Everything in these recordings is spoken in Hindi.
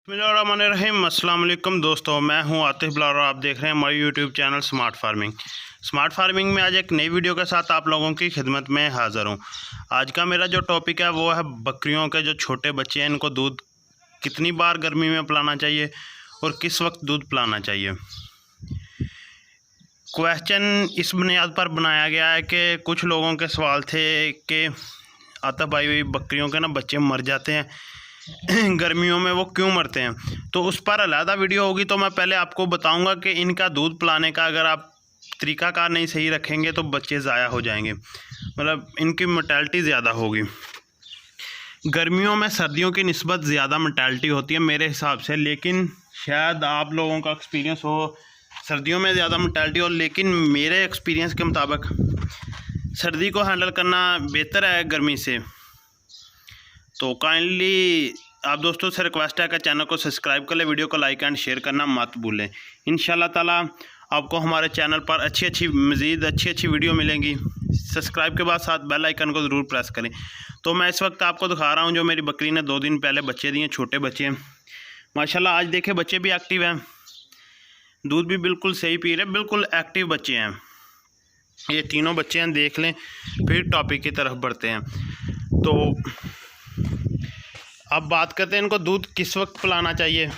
बिस्मिल्लाहिर्रहमानिर्रहीम। अस्सलाम वालेकुम दोस्तों, मैं हूं आतिफ बिलाल और आप देख रहे हैं हमारे यूट्यूब चैनल स्मार्ट फार्मिंग में आज एक नई वीडियो के साथ आप लोगों की खिदमत में हाज़िर हूं। आज का मेरा जो टॉपिक है वो है बकरियों के जो छोटे बच्चे हैं इनको दूध कितनी बार गर्मी में पिलाना चाहिए और किस वक्त दूध पिलाना चाहिए। क्वेश्चन इस बुनियाद पर बनाया गया है कि कुछ लोगों के सवाल थे कि आतिफ भाई बकरियों के ना बच्चे मर जाते हैं गर्मियों में, वो क्यों मरते हैं, तो उस पर अलहदा वीडियो होगी। तो मैं पहले आपको बताऊंगा कि इनका दूध पिलाने का अगर आप तरीक़ाकार नहीं सही रखेंगे तो बच्चे ज़ाया हो जाएंगे, मतलब इनकी मोर्टेलिटी ज़्यादा होगी। गर्मियों में सर्दियों की निस्बत ज़्यादा मोर्टेलिटी होती है मेरे हिसाब से, लेकिन शायद आप लोगों का एक्सपीरियंस हो सर्दियों में ज़्यादा मोर्टेलिटी हो, लेकिन मेरे एक्सपीरियंस के मुताबिक सर्दी को हैंडल करना बेहतर है गर्मी से। तो काइंडली आप दोस्तों से रिक्वेस्ट है कि चैनल को सब्सक्राइब कर ले, वीडियो को लाइक एंड शेयर करना मत भूलें। इंशाल्लाह ताला आपको हमारे चैनल पर मज़ीद अच्छी वीडियो मिलेंगी। सब्सक्राइब के बाद साथ बेल आइकन को ज़रूर प्रेस करें। तो मैं इस वक्त आपको दिखा रहा हूँ जो मेरी बकरी ने 2 दिन पहले बच्चे दिए, छोटे बच्चे हैं माशाल्लाह। आज देखे बच्चे भी एक्टिव हैं, दूध भी बिल्कुल सही पी रहे, बिल्कुल एक्टिव बच्चे हैं। ये तीनों बच्चे हैं, देख लें, फिर टॉपिक की तरफ बढ़ते हैं। तो अब बात करते हैं इनको दूध किस वक्त पिलाना चाहिए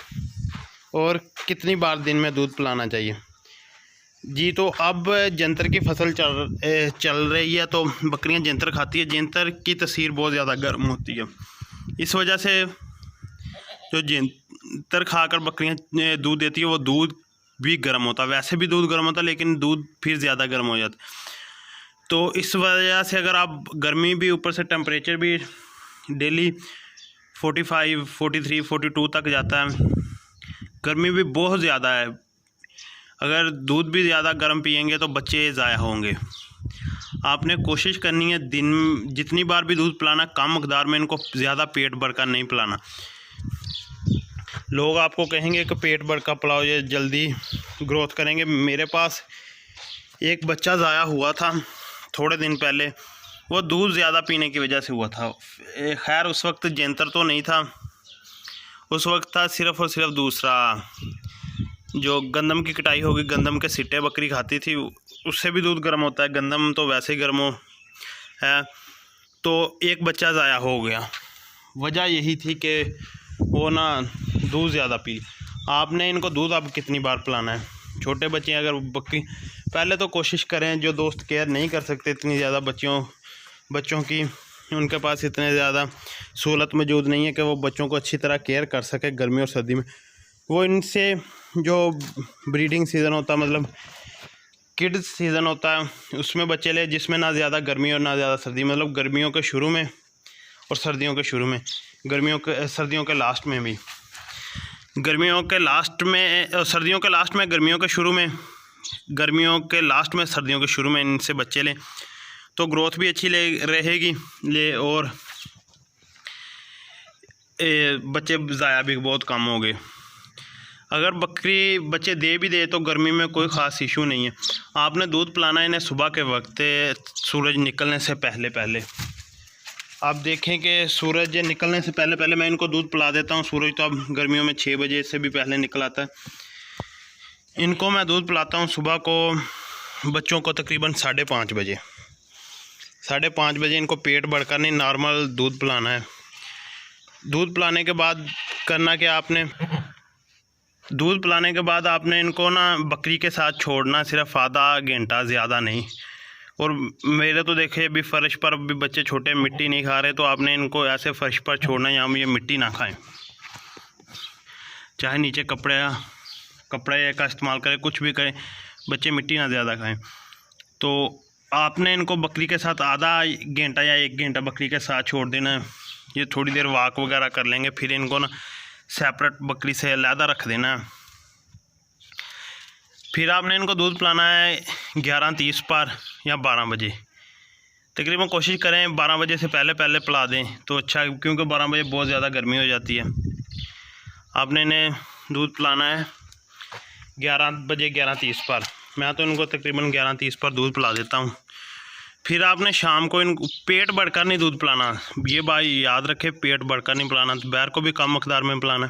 और कितनी बार दिन में दूध पिलाना चाहिए जी। तो अब जंतर की फसल चल रही है, तो बकरियां जंतर खाती है। जंतर की तसीर बहुत ज़्यादा गर्म होती है, इस वजह से जो जंतर खाकर बकरियां दूध देती है वो दूध भी गर्म होता है। वैसे भी दूध गर्म होता है, लेकिन दूध फिर ज़्यादा गर्म हो जाता है। तो इस वजह से अगर आप गर्मी भी, ऊपर से टेम्परेचर भी डेली 45, 43, 42 तक जाता है, गर्मी भी बहुत ज़्यादा है। अगर दूध भी ज़्यादा गर्म पिएंगे तो बच्चे ज़ाया होंगे। आपने कोशिश करनी है दिन जितनी बार भी दूध पिलाना, कम मकदार में, इनको ज़्यादा पेट भरकर नहीं पिलाना। लोग आपको कहेंगे कि पेट भरकर पिलाओ, ये जल्दी ग्रोथ करेंगे। मेरे पास एक बच्चा ज़ाया हुआ था थोड़े दिन पहले, वो दूध ज़्यादा पीने की वजह से हुआ था। खैर उस वक्त जंतर तो नहीं था, उस वक्त था सिर्फ़ और सिर्फ दूसरा जो गंदम की कटाई होगी, गंदम के सिट्टे बकरी खाती थी, उससे भी दूध गर्म होता है। गंदम तो वैसे ही गर्म है। तो एक बच्चा ज़ाया हो गया, वजह यही थी कि वो ना दूध ज़्यादा पी। आपने इनको दूध अब कितनी बार पिलाना है? छोटे बच्चे अगर बकरी, पहले तो कोशिश करें, जो दोस्त केयर नहीं कर सकते इतनी ज़्यादा बच्चों की, उनके पास इतने ज़्यादा सहूलत मौजूद नहीं है कि वो बच्चों को अच्छी तरह केयर कर सके गर्मी और सर्दी में, वो इनसे जो ब्रीडिंग सीज़न होता है, मतलब किड्स सीज़न होता है, उसमें बच्चे ले, जिसमें ना ज़्यादा गर्मी और ना ज़्यादा सर्दी, मतलब गर्मियों के शुरू में और सर्दियों के शुरू में, सर्दियों के लास्ट में भी, गर्मियों के लास्ट में सर्दियों के लास्ट में, गर्मियों के शुरू में, गर्मियों के लास्ट में, सर्दियों के शुरू में इनसे बच्चे लें तो ग्रोथ भी अच्छी रहेगी और बच्चे ज़ाया भी बहुत कम हो गए। अगर बकरी बच्चे दे भी दे तो गर्मी में कोई ख़ास इशू नहीं है। आपने दूध पिलाना इन्हें सुबह के वक्त, सूरज निकलने से पहले। आप देखें कि सूरज निकलने से पहले मैं इनको दूध पिला देता हूँ। सूरज तो अब गर्मियों में 6 बजे से भी पहले निकल आता है। इनको मैं दूध पिलाता हूँ सुबह को, बच्चों को तकरीबन 5:30 बजे। 5:30 बजे इनको पेट भरकर नहीं, नॉर्मल दूध पिलाना है। दूध पिलाने के बाद करना कि आपने दूध पिलाने के बाद आपने इनको ना बकरी के साथ छोड़ना सिर्फ आधा घंटा, ज़्यादा नहीं। और मेरे तो देखे अभी फ़र्श पर भी बच्चे छोटे मिट्टी नहीं खा रहे, तो आपने इनको ऐसे फ़र्श पर छोड़ना यहाँ ये मिट्टी ना खाएं, चाहे नीचे कपड़े का इस्तेमाल करें, कुछ भी करें, बच्चे मिट्टी ना ज़्यादा खाएं। तो आपने इनको बकरी के साथ आधा घंटा या 1 घंटा बकरी के साथ छोड़ देना है। ये थोड़ी देर वॉक वगैरह कर लेंगे, फिर इनको ना सेपरेट बकरी से अलहदा रख देना है। फिर आपने इनको दूध पिलाना है 11:30 पर या 12 बजे। तकरीबन कोशिश करें 12 बजे से पहले पिला दें तो अच्छा, क्योंकि 12 बजे बहुत ज़्यादा गर्मी हो जाती है। आपने इन्हें दूध पिलाना है 11 बजे, 11:30 पर। मैं तो इनको तकरीबन 11:30 पर दूध पिला देता हूँ। फिर आपने शाम को इनको पेट भरकर नहीं दूध पिलाना, ये बात याद रखें, पेट भरकर नहीं पिलाना। दोपहर को भी कम मकदार में पिलाना,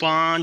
5